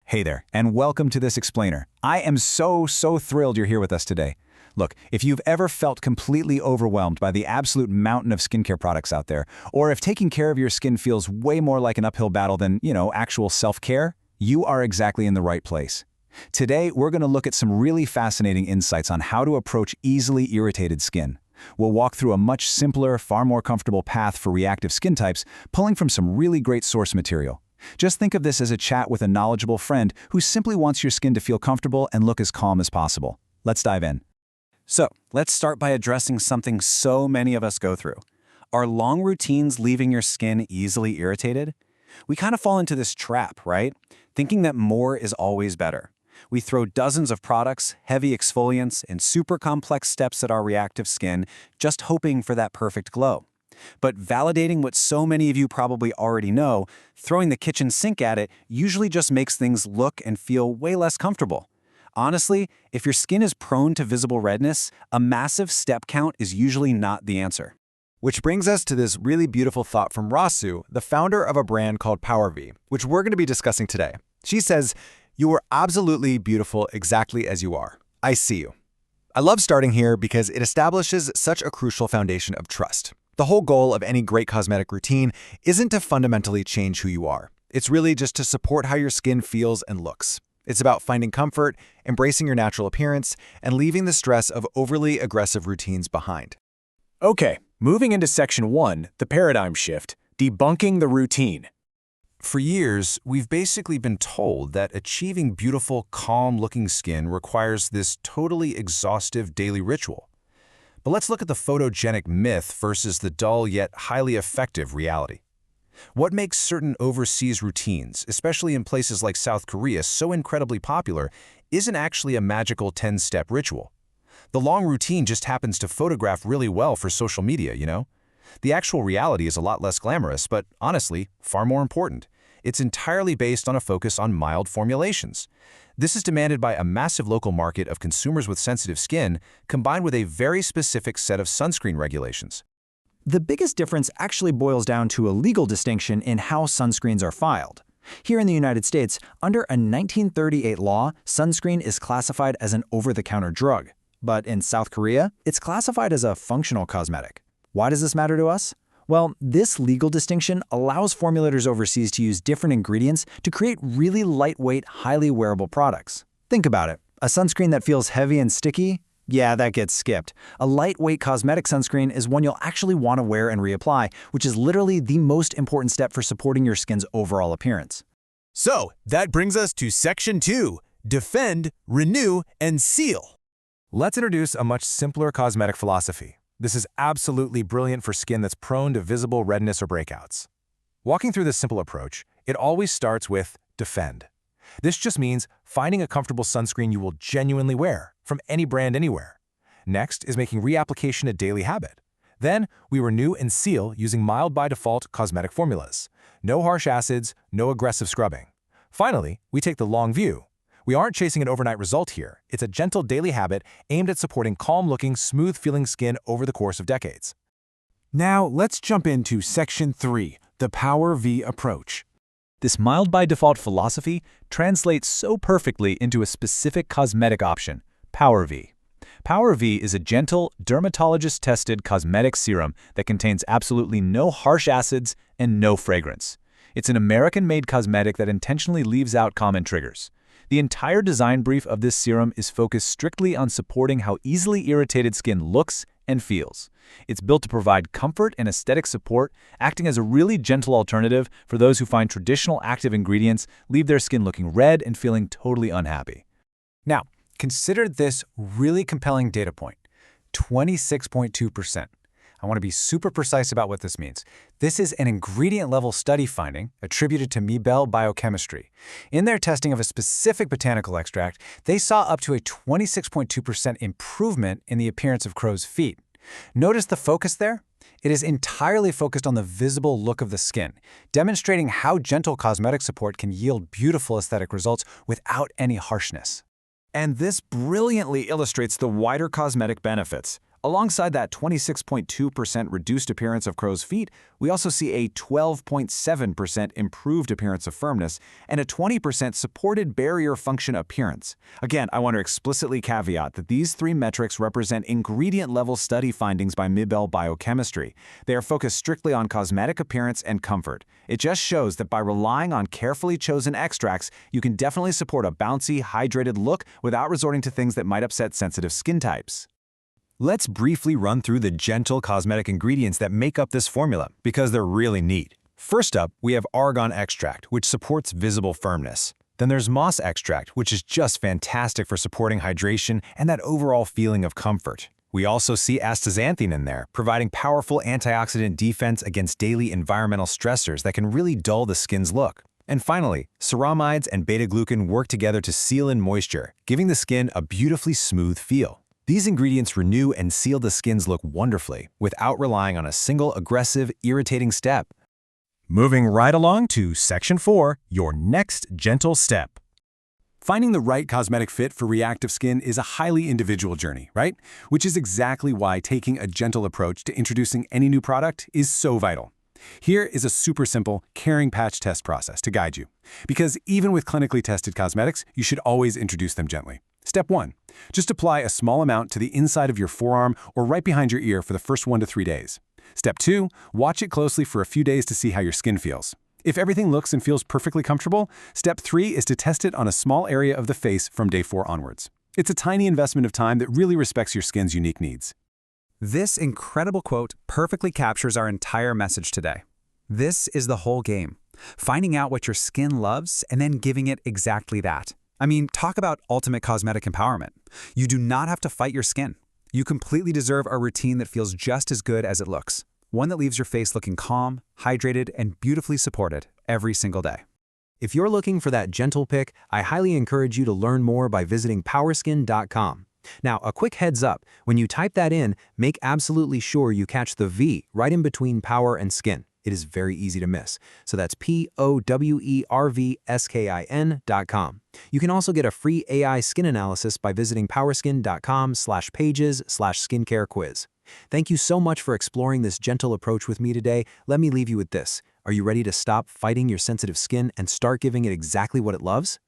Hey there, and welcome to this explainer. I am so thrilled you're here with us today. Look, if you've ever felt completely overwhelmed by the absolute mountain of skincare products out there, or if taking care of your skin feels way more like an uphill battle than, actual self-care, you are exactly in the right place. Today, we're going to look at some really fascinating insights on how to approach easily irritated skin. We'll walk through a much simpler, far more comfortable path for reactive skin types, pulling from some really great source material. Just think of this as a chat with a knowledgeable friend who simply wants your skin to feel comfortable and look as calm as possible. Let's dive in. So, let's start by addressing something so many of us go through. Are long routines leaving your skin easily irritated? We kind of fall into this trap, right? Thinking that more is always better. We throw dozens of products, heavy exfoliants, and super complex steps at our reactive skin, just hoping for that perfect glow. But validating what so many of you probably already know, throwing the kitchen sink at it usually just makes things look and feel way less comfortable. Honestly, if your skin is prone to visible redness, a massive step count is usually not the answer. Which brings us to this really beautiful thought from Rasu, the founder of a brand called PowerV, which we're going to be discussing today. She says, "You are absolutely beautiful exactly as you are. I see you." I love starting here because it establishes such a crucial foundation of trust. The whole goal of any great cosmetic routine isn't to fundamentally change who you are. It's really just to support how your skin feels and looks. It's about finding comfort, embracing your natural appearance, and leaving the stress of overly aggressive routines behind. Okay, moving into Section 1, the paradigm shift, debunking the routine. For years, we've basically been told that achieving beautiful, calm-looking skin requires this totally exhaustive daily ritual. But let's look at the photogenic myth versus the dull yet highly effective reality. What makes certain overseas routines, especially in places like South Korea, so incredibly popular isn't actually a magical 10-step ritual. The long routine just happens to photograph really well for social media, you know? The actual reality is a lot less glamorous, but honestly, far more important. It's entirely based on a focus on mild formulations. This is demanded by a massive local market of consumers with sensitive skin, combined with a very specific set of sunscreen regulations. The biggest difference actually boils down to a legal distinction in how sunscreens are filed. Here in the United States, under a 1938 law, sunscreen is classified as an over-the-counter drug. But in South Korea, it's classified as a functional cosmetic. Why does this matter to us? Well, this legal distinction allows formulators overseas to use different ingredients to create really lightweight, highly wearable products. Think about it. A sunscreen that feels heavy and sticky? Yeah, that gets skipped. A lightweight cosmetic sunscreen is one you'll actually want to wear and reapply, which is literally the most important step for supporting your skin's overall appearance. So, that brings us to Section 2, defend, renew, and seal. Let's introduce a much simpler cosmetic philosophy. This is absolutely brilliant for skin that's prone to visible redness or breakouts. Walking through this simple approach, it always starts with defend. This just means finding a comfortable sunscreen you will genuinely wear, from any brand anywhere. Next is making reapplication a daily habit. Then, we renew and seal using mild by default cosmetic formulas. No harsh acids, no aggressive scrubbing. Finally, we take the long view. We aren't chasing an overnight result here. It's a gentle daily habit aimed at supporting calm-looking, smooth-feeling skin over the course of decades. Now, let's jump into Section 3, the PowerV approach. This mild by default philosophy translates so perfectly into a specific cosmetic option, PowerV. PowerV is a gentle, dermatologist-tested cosmetic serum that contains absolutely no harsh acids and no fragrance. It's an American-made cosmetic that intentionally leaves out common triggers. The entire design brief of this serum is focused strictly on supporting how easily irritated skin looks and feels. It's built to provide comfort and aesthetic support, acting as a really gentle alternative for those who find traditional active ingredients leave their skin looking red and feeling totally unhappy. Now, consider this really compelling data point, 26.2%. I want to be super precise about what this means. This is an ingredient-level study finding attributed to Mibel Biochemistry. In their testing of a specific botanical extract, they saw up to a 26.2% improvement in the appearance of crow's feet. Notice the focus there? It is entirely focused on the visible look of the skin, demonstrating how gentle cosmetic support can yield beautiful aesthetic results without any harshness. And this brilliantly illustrates the wider cosmetic benefits. Alongside that 26.2% reduced appearance of crow's feet, we also see a 12.7% improved appearance of firmness and a 20% supported barrier function appearance. Again, I want to explicitly caveat that these three metrics represent ingredient-level study findings by Mibel Biochemistry. They are focused strictly on cosmetic appearance and comfort. It just shows that by relying on carefully chosen extracts, you can definitely support a bouncy, hydrated look without resorting to things that might upset sensitive skin types. Let's briefly run through the gentle cosmetic ingredients that make up this formula, because they're really neat. First up, we have argan extract, which supports visible firmness. Then there's moss extract, which is just fantastic for supporting hydration and that overall feeling of comfort. We also see astaxanthin in there, providing powerful antioxidant defense against daily environmental stressors that can really dull the skin's look. And finally, ceramides and beta-glucan work together to seal in moisture, giving the skin a beautifully smooth feel. These ingredients renew and seal the skin's look wonderfully, without relying on a single aggressive, irritating step. Moving right along to Section 4, your next gentle step. Finding the right cosmetic fit for reactive skin is a highly individual journey, right? Which is exactly why taking a gentle approach to introducing any new product is so vital. Here is a super simple caring patch test process to guide you. Because even with clinically tested cosmetics, you should always introduce them gently. Step 1. Just apply a small amount to the inside of your forearm or right behind your ear for the first 1 to 3 days. Step 2. Watch it closely for a few days to see how your skin feels. If everything looks and feels perfectly comfortable, Step 3 is to test it on a small area of the face from day 4 onwards. It's a tiny investment of time that really respects your skin's unique needs. This incredible quote perfectly captures our entire message today. This is the whole game. Finding out what your skin loves and then giving it exactly that. I mean, talk about ultimate cosmetic empowerment. You do not have to fight your skin. You completely deserve a routine that feels just as good as it looks. One that leaves your face looking calm, hydrated, and beautifully supported every single day. If you're looking for that gentle pick, I highly encourage you to learn more by visiting powerskin.com. Now, a quick heads up, when you type that in, make absolutely sure you catch the V right in between power and skin. It is very easy to miss. So that's POWERVSKIN.com. You can also get a free AI skin analysis by visiting powerskin.com/pages/skincare quiz. Thank you so much for exploring this gentle approach with me today. Let me leave you with this. Are you ready to stop fighting your sensitive skin and start giving it exactly what it loves?